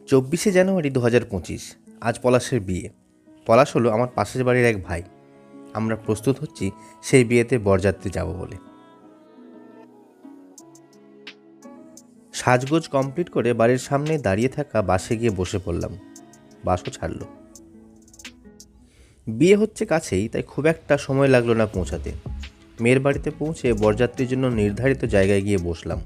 24 জানুয়ারি 2025। আজ পলাশের বিয়ে। পলাশ হলো আমার পাশের বাড়ির এক ভাই। আমরা প্রস্তুত হচ্ছি সেই বিয়েতে বরযাত্রী যাব বলে। সাজগোজ কমপ্লিট করে বাড়ির সামনে দাঁড়িয়ে থাকা বাসে গিয়ে বসে পড়লাম। বাসও ছাড়ল। বিয়ে হচ্ছে কাছেই, তাই খুব একটা সময় লাগলো না পৌঁছাতে। মেয়ের বাড়িতে পৌঁছে বরযাত্রীর জন্য নির্ধারিত জায়গায় গিয়ে বসলাম।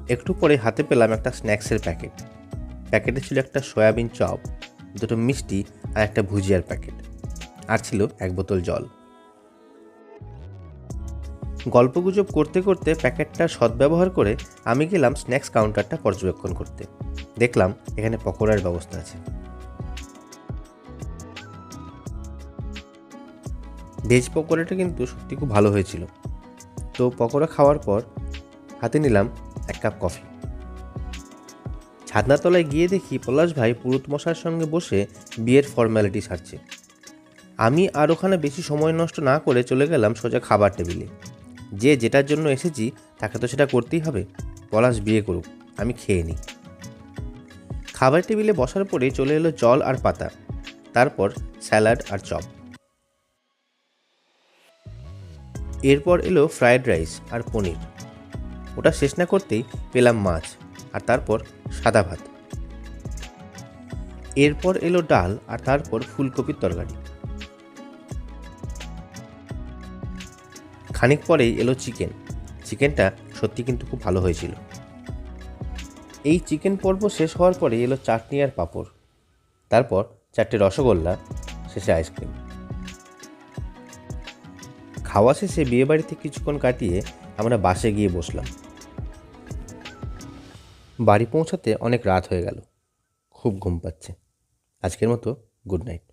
একটু পরে হাতে পেলাম একটা স্ন্যাক্সের প্যাকেট। প্যাকেটে ছিল একটা সয়াবিন চপ, দুটো মিষ্টি আর একটা ভুজিয়ার প্যাকেট, আর ছিল এক বোতল জল। গল্পগুজব করতে করতে প্যাকেটটার সদ্ব্যবহার করে আমি গেলাম স্ন্যাক্স কাউন্টারটা পর্যবেক্ষণ করতে। দেখলাম এখানে পকোড়ার ব্যবস্থা আছে। ভেজ পকোড়াটা কিন্তু সত্যি খুব ভালো হয়েছিল। তো পকোড়া খাওয়ার পর হাতে নিলাম এক কাপ কফি। ছাদনাতলায় গিয়ে দেখি পলাশ ভাই পুরুত মশার সঙ্গে বসে বিয়ের ফর্ম্যালিটি সারছে। আমি আর ওখানে বেশি সময় নষ্ট না করে চলে গেলাম সোজা খাবার টেবিলে। যে যেটার জন্য এসেছি তাকে তো সেটা করতেই হবে। পলাশ বিয়ে করুক, আমি খেয়ে নিই। খাবার টেবিলে বসার পরে চলে এলো জল আর পাতা, তারপর স্যালাড আর চপ। এরপর এলো ফ্রায়েড রাইস আর পনির। ওটা শেষ না করতেই পেলাম মাছ, আর তারপর সাদা ভাত। এরপর এলো ডাল, আর তারপর ফুলকপির তরকারি। খানিক পরেই এলো চিকেন। চিকেনটা সত্যি কিন্তু খুব ভালো হয়েছিল। এই চিকেন পর্ব শেষ হওয়ার পরে এলো চাটনি আর পাঁপড়, তারপর 4টে রসগোল্লা, শেষে আইসক্রিম। খাওয়া শেষে বিয়েবাড়িতে কিছুক্ষণ কাটিয়ে আমরা বাসে গিয়ে বসলাম। বাড়ি পৌঁছাতে অনেক রাত হয়ে গেল। খুব ঘুম পাচ্ছে। আজকের মতো গুড নাইট।